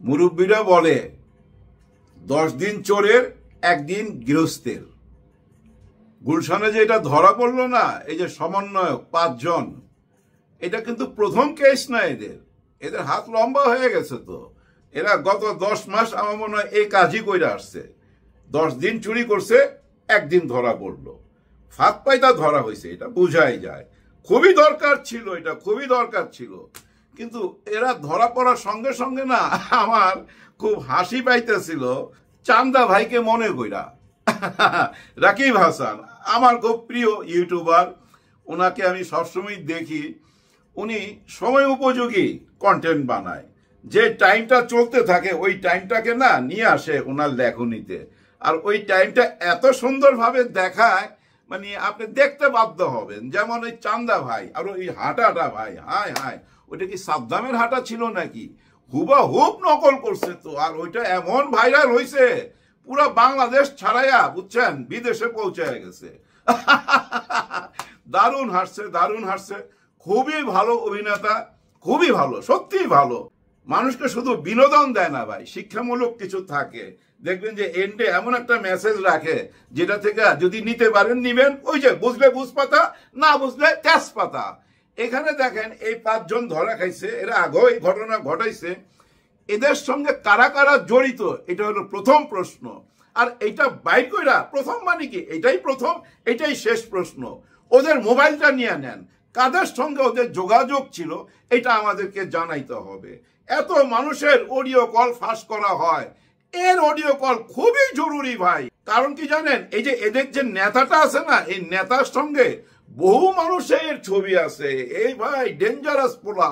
মুরব্বীরা বলে 10 দিন চোরের একদিন গৃহস্থের। গুলশানে যে এটা ধরা পড়লো না, এই যে সমন্বয়ক 5 জন, এটা কিন্তু প্রথম কেস না। এদের হাত লম্বা হয়ে গেছে। তো এরা গত 10 মাস আমার মনে হয় এই কাজই করে আসছে। 10 দিন চুরি করছে, একদিন ধরা পড়লো, ফাঁক পাইতা ধরা হয়েছে। এটা বোঝাই যায় খুবই দরকার ছিল, এটা খুবই দরকার ছিল। কিন্তু এরা ধরা পড়ার সঙ্গে সঙ্গে না আমার খুব হাসি পাইতেছিল চান্দা ভাইকে মনে কইরা। রাকিব হাসান আমার খুব প্রিয় ইউটিউবার, ওনাকে আমি সবসময় দেখি। উনি সময় উপযোগী কন্টেন্ট বানায়, যে টাইমটা চলতে থাকে ওই টাইমটাকে না নিয়ে আসে ওনার লেখনীতে। আর ওই টাইমটা এত সুন্দরভাবে দেখায়, মানে আপনি দেখতে বাধ্য হবেন। যেমন ওই চান্দা ভাই আর ওই হাঁটাটা ভাই, হায় হায়, ওইটা কি সাদ্দামের হাঁটা ছিল নাকি? হুবাহুব নকল করছে তো। আর ওইটা এমন ভাইরাল হয়েছে পুরো বাংলাদেশ ছাড়াইয়া, বুঝছেন, বিদেশে পৌঁছায় গেছে। দারুণ হাসছে, দারুণ হাসছে। খুবই ভালো অভিনেতা, খুবই ভালো, সত্যি ভালো। মানুষকে শুধু বিনোদন দেয় না ভাই, শিক্ষামূলক কিছু থাকে। দেখবেন যে এন্ডে এমন একটা মেসেজ রাখে যেটা থেকে যদি নিতে পারেন নিবেন, ওই যে বুঝলে বুঝপাতা, না বুঝলে তেজপাতা। এখানে দেখেন এই 5 জন ধরা খাইছে, এরা আগেও এই ঘটনা ঘটাইছে। এদের সঙ্গে কারা কারা জড়িত, এটা হলো প্রথম প্রশ্ন। আর এটা বাইর কইরা, প্রথম মানে কি, এটাই প্রথম, এটাই শেষ প্রশ্ন। ওদের মোবাইলটা নিয়ে নেন, কাদের সঙ্গে ওদের যোগাযোগ ছিল এটা আমাদেরকে জানাইতে হবে। এত মানুষের অডিও কল ফাঁস করা হয়, এর অডিও কল খুবই জরুরি ভাই। কারণ কি জানেন, এই যে এদের যে নেতাটা আছে না, এই নেতার সঙ্গে বহু মানুষের ছবি আছে। এই ভাই ডেঞ্জারাস পোলা,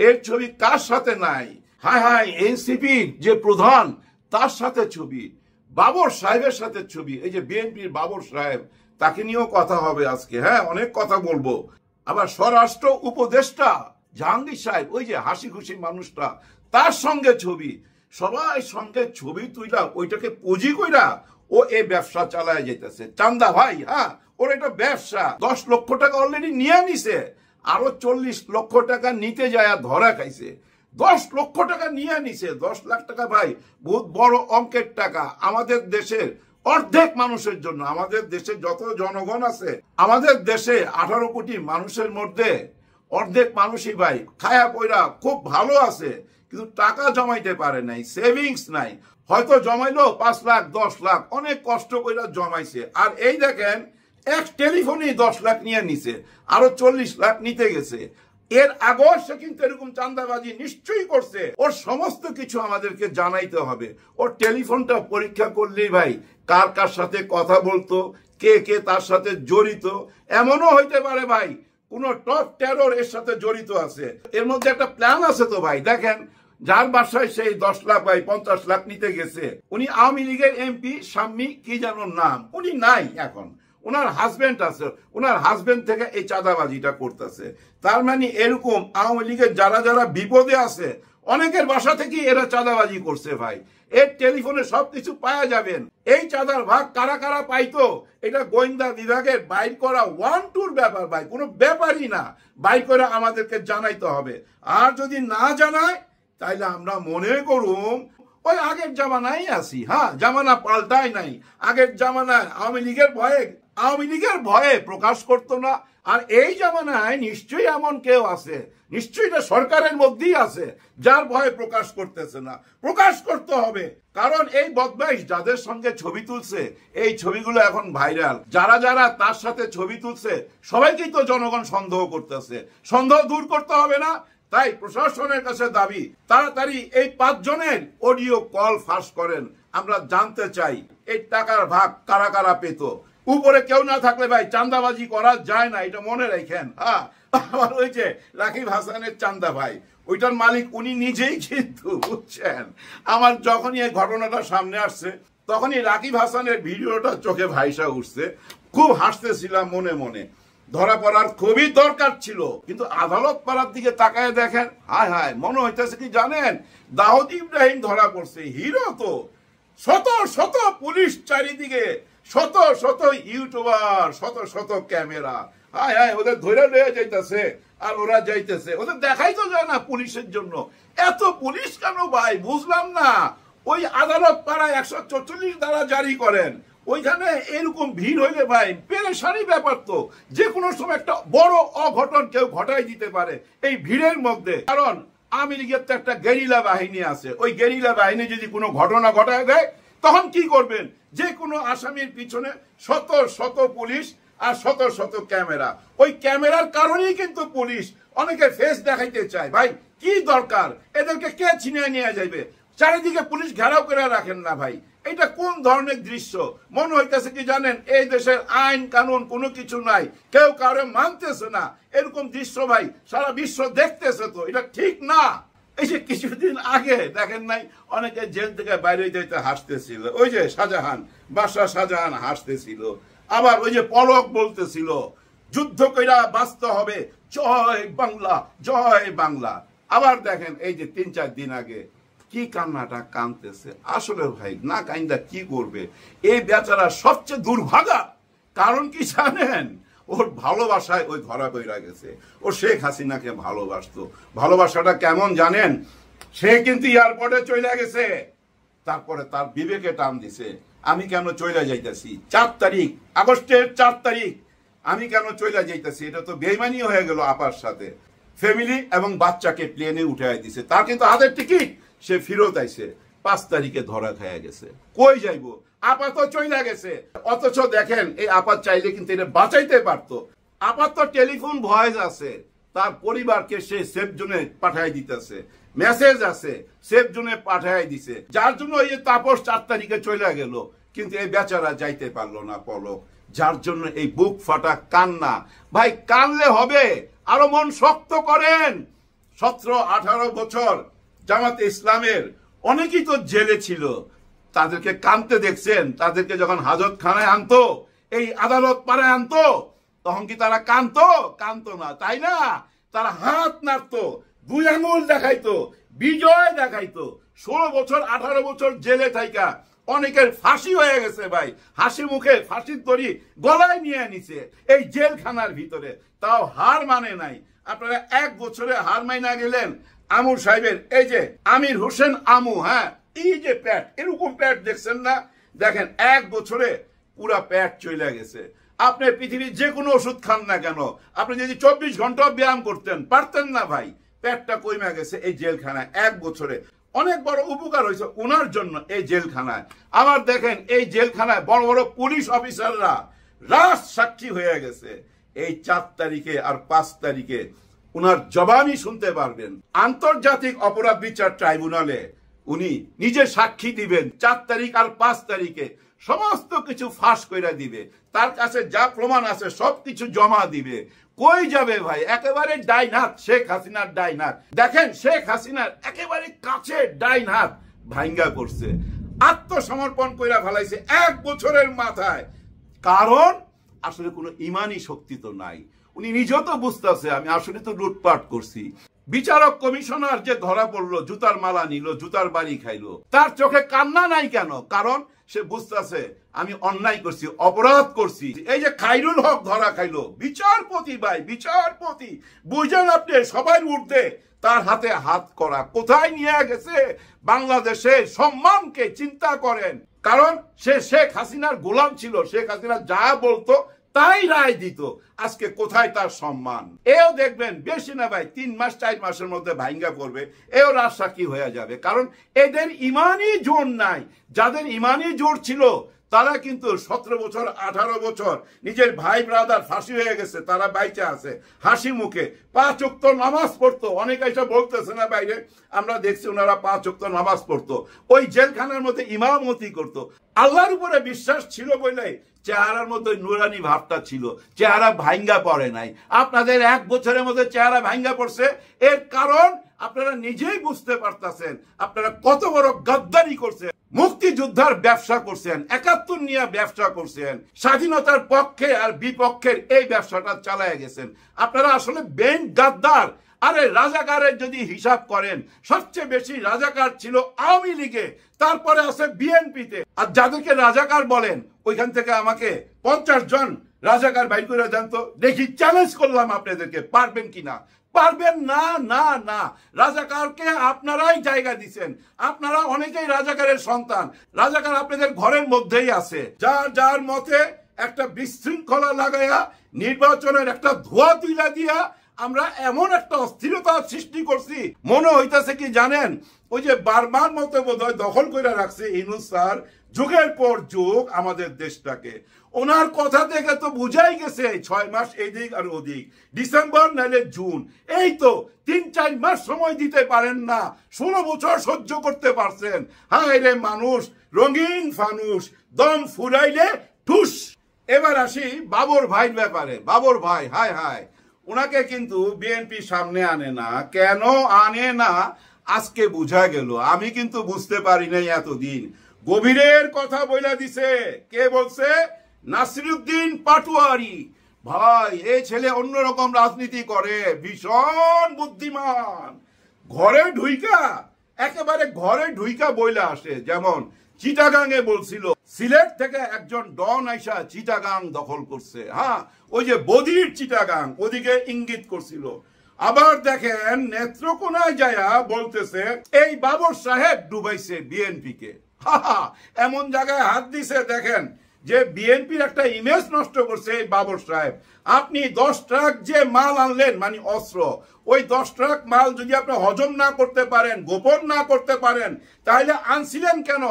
এর ছবি কার সাথে নাই? হায় হায়, এনসিপির যে প্রধান তার সাথে ছবি, বাবর সাহেবের সাথে ছবি। এই যে বিএনপির বাবর সাহেব, তাকে নিয়েও কথা হবে আজকে। হ্যাঁ, অনেক কথা বলবো। আবার স্বরাষ্ট্র উপদেষ্টা জাহাঙ্গীর সাহেব, ওই যে হাসি খুশি মানুষটা, তার সঙ্গে ছবি। সবাই সঙ্গে ছবি তুইলা ওইটাকে পুঁজি কইরা ও এই ব্যবসা চালায় যেতেছে। চান্দা ভাই, হ্যাঁ, ওর এটা ব্যবসা। 10 লক্ষ টাকা অলরেডি নিয়ে নিছে, আরো 40 লক্ষ টাকা নিতে যায় ধরা খাইছে। 10 লক্ষ টাকা নিয়ে নিছে। 10 লাখ টাকা ভাই বহুত বড় অঙ্কের টাকা আমাদের দেশের অর্ধেক মানুষের জন্য। আমাদের দেশে যত জনগণ আছে, আমাদের দেশে 18 কোটি মানুষের মধ্যে অর্ধেক মানুষই ভাই খায়া পয়রা খুব ভালো আছে, কিন্তু টাকা জমাইতে পারে নাই, সেভিংস নাই। হয়তো জমাইলো 5 লাখ 10 লাখ, অনেক কষ্ট করে জমাইছে। আর এই দেখেন এক টেলিফোনই 10 লাখ নিয়ে নিছে, আরো 40 লাখ নিতে গেছে। এর আগেও সে কিন্তু এরকম চাঁদাবাজি নিশ্চয়ই করছে। ওর সমস্ত কিছু আমাদেরকে জানাইতে হবে। ওর টেলিফোনটা পরীক্ষা করলেই ভাই কার কার সাথে কথা বলতো, কে কে তার সাথে জড়িত, এমনও হইতে পারে ভাই কোন টপ টেরর এর সাথে জড়িত আছে। এর মধ্যে একটা প্ল্যান আছে তো ভাই। দেখেন যার বাসায় সেই 10 লাখ ভাই 50 লাখ নিতে গেছে, উনি আওয়ামী লীগের এমপি, শাম্মী কি যেন নাম, উনি নাই এখন, ওনার হাজবেন্ড আছে, ওনার হাজবেন্ড থেকে এই চাঁদাবাজিটা করতেছে। তার মানে এরকম আওয়ামী লীগের যারা যারা বিপদে আছে অনেকের বাসা থেকে এরা চাঁদাবাজি করছে ভাই। এর টেলিফোনে সবকিছু পাওয়া যাবেন। এই চাঁদার ভাগ কারা কারা পাইতো, এটা গোয়েন্দা বিভাগের বাইর করা 1-2 ব্যাপার ভাই, কোনো ব্যাপারই না। বাইর করে আমাদেরকে জানাইতে হবে। আর যদি না জানায় তাইলে আমরা মনে করুম ওই আগের জামানায় আছি। হ্যাঁ, জামানা পাল্টায় নাই। আগের জামানায় আওয়ামী লীগের ভয়ে প্রকাশ করতো না। আর এই জামানায় নিশ্চয়ই এমন কেউ আছে, নিশ্চয়ই এটা সরকারের মধ্যেই আছে, যার ভয়ে প্রকাশ করতেছে না। প্রকাশ করতে হবে, কারণ এই বদমাইশ যাদের সঙ্গে ছবি তুলছে, এই ছবিগুলো এখন ভাইরাল। যারা যারা তার সাথে ছবি তুলছে সবাইকেই তো জনগণ সন্দেহ করতেছে। সন্দেহ দূর করতে হবে না? তাই প্রশাসনের কাছে দাবি, তাড়াতাড়ি এই 5 জনের অডিও কল ফাঁস করেন। আমরা জানতে চাই এই টাকার ভাগ কারা কারা পেত। উপরে কেউ না থাকলে ভাই চাঁদাবাজি করা যায় না, এটা মনে রাখেন। হ্যাঁ, আমার ওই যে রাকিব হাসানের চান্দা ভাই, ওইটার মালিক উনি নিজেই কিন্তু, বুঝছেন। আমার যখনই এই ঘটনাটা সামনে আসছে তখনই রাকিব হাসানের ভিডিওটা চোখে ভাইসা উঠছে। খুব হাসতেছিলাম মনে মনে। ধরা পড়ার খুবই দরকার ছিল, কিন্তু আদালত পাড়ার দিকে তাকায় দেখেন, হায় হায়, মনে হইতেছে কি জানেন, দাউদ ইব্রাহিম ধরা পড়ছে। হিরো তো, শত শত পুলিশ চারিদিকে, শত শত ইউটিউবার, শত শত ক্যামেরা। হায় হায়, ওদের ধরে লয়ে যাইতেছে আর ওরা যাইতেছে। ওদের দেখাই তো যায় না পুলিশের জন্য। এত পুলিশ কেন ভাই বুঝলাম না। ওই আদালত পাড়ায় 144 ধারা জারি করেন, ওইখানে এরকম ভিড় হইলে ভাই পেরেশানি ব্যাপার তো, যে কোনো সময় একটা বড় অঘটন কেউ ঘটাই দিতে পারে এই ভিড়ের মধ্যে। কারণ আওয়ামী লীগের তো একটা গেরিলা বাহিনী আছে, ওই গেরিলা বাহিনী যদি কোনো ঘটনা ঘটায় দেয় তখন কি করবেন? যে কোনো আসামির পিছনে শত শত পুলিশ আর শত শত ক্যামেরা। ওই ক্যামেরার কারণেই কিন্তু পুলিশ অনেকে ফেস দেখাইতে চায়। ভাই কি দরকার? এদেরকে কে ছিনিয়ে নিয়ে যাবে? চারিদিকে পুলিশ ঘেরাও করে রাখেন না ভাই। এটা কোন ধরনের দৃশ্য? মনে হইতেছে কি জানেন, এই দেশের আইন কানুন কোনো কিছু নাই, কেউ কারো মানতেছে না। এরকম দৃশ্য ভাই সারা বিশ্ব দেখতেছে, তো এটা ঠিক না। এই যে কিছুদিন আগে দেখেন নাই, অনেকে জেল থেকে বাইরে হইতে হাসতেছিল, ওই যে শাহজাহান, বাদশাহ শাহজাহান হাসতেছিল। আবার ওই যে পলক বলতেছিল যুদ্ধ কইরা বাঁচতে হবে, জয় বাংলা জয় বাংলা। আবার দেখেন এই যে 3-4 দিন আগে কি কান্নাটা কাঁদতেছে। আসলে ভাই না কাইন্দা কি করবে? এই বেচারা সবচেয়ে দুর্ভাগা। কারণ কি জানেন? ওর ভালোবাসায় ওই ধরা কইরা গেছে। ও শেখ হাসিনাকে ভালোবাসতো। ভালোবাসাটা কেমন জানেন? সে কিন্তু এয়ারপোর্টে চলে গেছে, তারপরে তার বিবেকে টান দিছে, আমি কেন চলে যাইতেছি 4 তারিখ, আগস্টের 4 তারিখ আমি কেন চলে যাইতেছি? এটা তো বেইমানি হয়ে গেল আপার সাথে। ফ্যামিলি এবং বাচ্চাকে প্লেনে উঠাই দিছে, তার কিন্তু হাতের টিকিট, সে ফিরত আইছে। 5 তারিখে ধরা খায়া গেছে। কই যাইবো? আপা তো চইলা গেছে। অথচ দেখেন এই আপা চাইলে কিন্তু এটা বাঁচাইতে পারতো। আপার তো টেলিফোন ভয়েস আছে, তার পরিবারকে সে সেফ জোনে পাঠাই দিতেছে, মেসেজ আছে সেফ জোনে পাঠাই দিছে, যার জন্য এই তাপস 4 তারিখে চলে গেল। কিন্তু এই বেচারা যাইতে পারলো না পলক, যার জন্য এই বুক ফাটা কান্না। ভাই কানলে হবে, আরো মন শক্ত করেন। 17-18 বছর জামাতে ইসলামের অনেকেই তো জেলে ছিল, তাদেরকে কানতে দেখছেন? তাদেরকে যখন হাজতখানায় আনতো, এই আদালত পাড়ায় আনতো, তখন কি তারা কানতো? কানতো না, তাই না? তারা হাত নাড়তো, 2 আঙুল দেখাইতো, বিজয় দেখাইতো। 16 বছর 18 বছর জেলে থাইকা অনেকের ফাঁসি হয়ে গেছে ভাই, হাসি মুখে ফাঁসির দড়ি গলায় নিয়ে নিছে এই জেলখানার ভিতরে, তাও হার মানে নাই। আপনারা 1 বছরে হার মাইনা গেলেন। আমুর সাহেবের এই যে আমির হোসেন আমু, হ্যাঁ, এই যে প্যাট, এরকম প্যাট দেখছেন না? দেখেন 1 বছরে পুরা প্যাট চলে গেছে। আপনি পৃথিবীর যে কোনো ওষুধ খান না কেন, আপনি যদি 24 ঘন্টা ব্যায়াম করতেন পারতেন না ভাই। প্যাটটা কমে গেছে এই জেলখানায় 1 বছরে। অনেক বড় উপকার হয়েছে ওনার জন্য এই জেলখানায়। আবার দেখেন এই জেলখানায় বড় বড় পুলিশ অফিসাররা রাজ সাক্ষী হয়ে গেছে। এই 4 তারিখে আর 5 তারিখে উনার জবানই শুনতে পারবেন। আন্তর্জাতিক অপরাধ বিচার ট্রাইব্যুনালে উনি নিজে সাক্ষী দিবেন। 4 তারিখ আর 5 তারিখে সমস্ত কিছু ফাঁস কইরা দিবে, তার কাছে যা প্রমাণ আছে সবকিছু জমা দিবে। কই যাবে ভাই? একেবারে ডাইন হাত, শেখ হাসিনার ডাইন হাত। দেখেন শেখ হাসিনার একেবারে কাছে ডাইন হাত ভাঙ্গা করছে, আত্মসমর্পণ কইরা ফেলাইছে 1 বছরের মাথায়। কারণ আসলে কোনো ইমানি শক্তি তো নাই। উনি নিজেও তো বুঝতেছে আমি আসলে তো লুটপাট করছি। বিচারক কমিশনার যে ধরা পড়লো, জুতার মালা নিল, জুতার বাড়ি খাইলো, তার চোখে কান্না নাই কেন? কারণ সে বুঝতেছে আমি অন্যায় করছি, অপরাধ করছি। এই যে খাইরুল হক ধরা খাইলো, বিচারপতি ভাই, বিচারপতি বুঝেন আপনি, সবাই উঠতে তার হাতে হাত করা কোথায় নিয়ে গেছে বাংলাদেশের সম্মানকে? চিন্তা করেন। কারণ সে শেখ হাসিনার গোলাম ছিল, শেখ হাসিনা যা বলতো তাই রায় দিত। আজকে কোথায় তার সম্মান? এও দেখবেন বেশি না ভাই 3 মাস 4 মাসের মধ্যে ভাঙ্গা পড়বে, এও রাজসাক্ষী হয়ে যাবে। কারণ এদের ইমানই জোর নাই। যাদের ইমানই জোর ছিল তারা কিন্তু 17 বছর 18 বছর নিজের ভাই ব্রাদার ফাঁসি হয়ে গেছে, তারা বাইচে আছে হাসি মুখে 5 ওয়াক্ত নামাজ পড়তো। অনেকে এসে বলতেছে না বাইরে, আমরা দেখছি ওনারা 5 ওয়াক্ত নামাজ পড়তো, ওই জেলখানার মধ্যে ইমামতি করতো। আল্লাহর উপরে বিশ্বাস ছিল বলে চেহারার মধ্যে নুরানি ভাবটা ছিল, চেহারা ভাঙ্গা পড়ে নাই। আপনাদের 1 বছরের মধ্যে চেহারা ভাঙ্গা পড়ছে। এর কারণ আপনারা নিজেই বুঝতে পারতেছেন আপনারা কত বড় গাদ্দারি করছেন। মুক্তিযোদ্ধার ব্যবসা করছেন, 71 নিয়ে ব্যবসা করছেন, স্বাধীনতার পক্ষে আর বিপক্ষের এই ব্যবসাটা চালায় গেছেন। আপনারা আসলে বেন গাদ্দার। আরে রাজাকারের যদি হিসাব করেন, সবচেয়ে বেশি রাজাকার ছিল আওয়ামী লীগে, তারপরে আছে বিএনপিতে। আর যাদেরকে রাজাকার বলেন ওইখান থেকে আমাকে 50 জন রাজাকার বাইর করে দেন তো দেখি, চ্যালেঞ্জ করলাম আপনাদেরকে, পারবেন কিনা? পারবেন না, না না। রাজাকারকে আপনারাই জায়গা দিচ্ছেন, আপনারা অনেকেই রাজাকারের সন্তান, রাজাকার আপনাদের ঘরের মধ্যেই আছে। যার যার মতে একটা বিশৃঙ্খলা লাগাইয়া নির্বাচনের একটা ধোয়া তুইলা দিয়া আমরা এমন একটা অস্থিরতা সৃষ্টি করছি, মনে হইতেছে কি জানেন, ওই যে বারবার মতো বোধহয় দখল করে রাখছে ইউনূস স্যার যুগের পর যুগ আমাদের দেশটাকে। ওনার কথা থেকে তো বুঝাই গেছে 6 মাস এদিক আর ওদিক, ডিসেম্বর নাহলে জুন, এই তো 3-4 মাস সময় দিতে পারেন না, 16 বছর সহ্য করতে পারছেন। হায় রে মানুষ, রঙিন ফানুষ, দম ফুরাইলে ঠুস। এবার আসি বাবর ভাইয়ের ব্যাপারে। বাবর ভাই, হায় হায়, ওনাকে কিন্তু বিএনপি সামনে আনে না। কেন আনে না আজকে বুঝা গেল, আমি কিন্তু বুঝতে পারি নাই এতদিন। গভীরের কথা বইলা দিছে। কে বলছে? নাসিরউদ্দিন পাটোয়ারি। ভাই, এই ছেলে অন্যরকম রাজনীতি করে, ভীষণ বুদ্ধিমান। ঘরে ঢুইকা, একেবারে ঘরে ঢুইকা বইলা আসে। যেমন চিটাগাঙে বলছিল সিলেট থেকে একজন ডন আইসা চিটাগাং দখল করছে। হ্যাঁ, ওই যে বদির চিটাগাং, ওদিকে ইঙ্গিত করছিল। আবার দেখেন নেত্রকোনায় যায়া বলতেছে এই বাবর সাহেব ডুবাইছে বিএনপি কে। এমন জায়গায় হাত দিছে দেখেন যে বিএনপির একটা ইমেজ নষ্ট করছে এই বাবর সাহেব। আপনি 10 ট্রাক যে মাল আনলেন, মানে অস্ত্র, ওই 10 ট্রাক মাল যদি আপনি হজম না করতে পারেন, গোপন না করতে পারেন, তাহলে আনছিলেন কেন?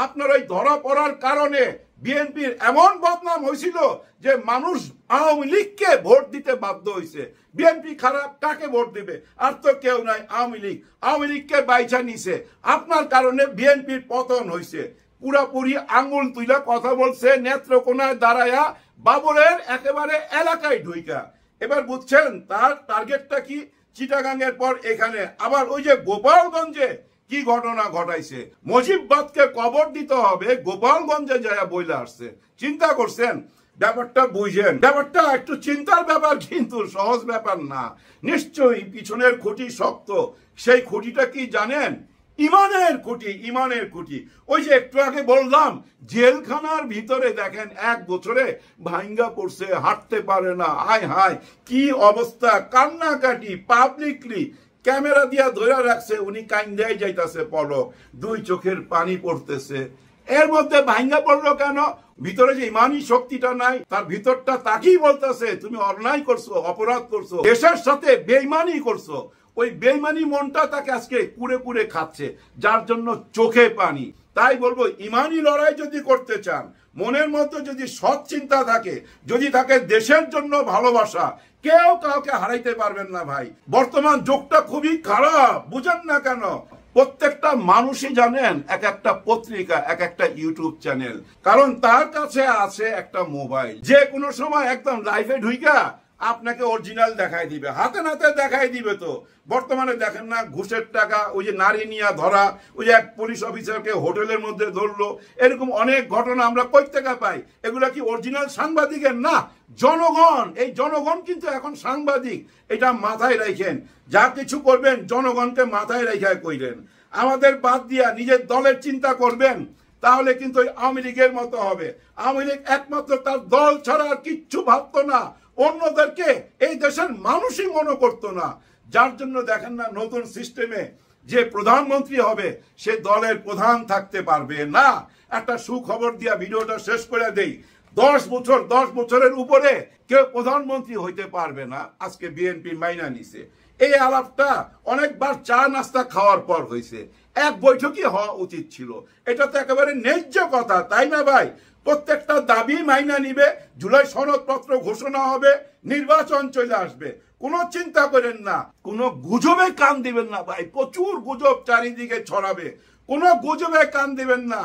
আপনার ওই ধরা পড়ার কারণে বিএনপির এমন বদনাম হয়েছিল যে মানুষ আওয়ামী লীগকে ভোট দিতে বাধ্য হয়েছে। বিএনপি খারাপ, কাকে ভোট দিবে? আর তো কেউ নাই, আওয়ামী লীগ। আওয়ামী লীগকে বাইচা নিছে, আপনার কারণে বিএনপির পতন হয়েছে। পুরাপুরি আঙ্গুল তুইলা কথা বলছে নেত্রকোনায় দাঁড়ায়া, বাবরের একেবারে এলাকায় ঢুইকা। এবার বুঝছেন তার টার্গেটটা কি? চিটাগাংয়ের পর এখানে আবার ওই যে গোপালগঞ্জে কি ঘটনা ঘটাইছে। মুজিববাদকে কবর দিতে হবে, গোপালগঞ্জে যায় বইলা আসছে। চিন্তা করছেন? ব্যাপারটা বুঝেন, ব্যাপারটা একটু চিন্তার ব্যাপার, কিন্তু সহজ ব্যাপার না। নিশ্চয়ই পিছনের খুঁটি শক্ত। সেই খুঁটিটা কি জানেন? ইমানের খুঁটি, ইমানের খুঁটি। ওই যে একটু আগে বললাম, জেলখানার ভিতরে দেখেন 1 বছরে ভাঙ্গা পড়ছে, হাঁটতে পারে না। হায় হায়, কি অবস্থা! কান্নাকাটি, পাবলিকলি ক্যামেরা দিয়া ধরে রাখছে, উনি কাইন্দাই যাইতাছে, পলক 2 চোখের পানি পড়তেছে। এর মধ্যে ভাঙ্গা পড়লো কেন? ভিতরে যে ইমানি শক্তিটা নাই, তার ভিতরটা তাকেই বলতেছে তুমি অন্যায় করছো, অপরাধ করছো, দেশের সাথে বেইমানি করছো। ওই বেইমানি মনটা তাকে আজকে কুড়ে কুড়ে খাচ্ছে, যার জন্য চোখে পানি। তাই বলবো, ইমানি লড়াই যদি করতে চান, মনের মধ্যে যদি সৎ চিন্তা থাকে, যদি থাকে দেশের জন্য ভালোবাসা, কেউ কাউকে হারাইতে পারবেন না ভাই। বর্তমান যুগটা খুবই খারাপ, বুঝেন না কেন? প্রত্যেকটা মানুষই জানেন এক একটা পত্রিকা, এক একটা ইউটিউব চ্যানেল, কারণ তার কাছে আছে একটা মোবাইল। যে কোনো সময় একদম লাইভে ঢুইকা আপনাকে অরিজিনাল দেখাই দিবে, হাতে নাতে দেখাই দিবে। তো বর্তমানে দেখেন না, ঘুষের টাকা, ওই যে নারী নিয়ে ধরা, ওই যে এক পুলিশ অফিসারকে হোটেলের মধ্যে ধরলো, এরকম অনেক ঘটনা আমরা কই থেকে পাই। এগুলা কি অরিজিনাল সাংবাদিকের? না, জনগণ। এই জনগণ কিন্তু এখন সাংবাদিক, এটা মাথায় রাখেন। যা কিছু করবেন জনগণকে মাথায় রেখে কইলেন। আমাদের বাদ দিয়া নিজের দলের চিন্তা করবেন, তাহলে কিন্তু আওয়ামী লীগের মতো হবে। আওয়ামী লীগ একমাত্র তার দল ছাড়া আর কিচ্ছু ভাবতো না, অন্যদেরকে এই দেশের মানুষই মনে করতো না। যার জন্য দেখেন না, নতুন সিস্টেমে যে প্রধানমন্ত্রী হবে সে দলের প্রধান থাকতে পারবে না। একটা সুখবর দিয়া ভিডিওটা শেষ করে দেই। 10 বছরের উপরে কেউ প্রধানমন্ত্রী হইতে পারবে না, আজকে বিএনপি মাইনা নিছে। এই আলাপটা অনেকবার চা নাস্তা খাওয়ার পর হয়েছে, এক বৈঠকই হওয়া উচিত ছিল। এটা তো একেবারে ন্যায্য কথা, তাই না ভাই? প্রত্যেকটা দাবি মাইনা নিবে, জুলাই সনদপত্র ঘোষণা হবে, নির্বাচন চলে আসবে। কোনো চিন্তা করেন না, কোনো গুজবে কান দিবেন না ভাই। প্রচুর গুজব চারিদিকে ছড়াবে, কোনো গুজবে কান দিবেন না।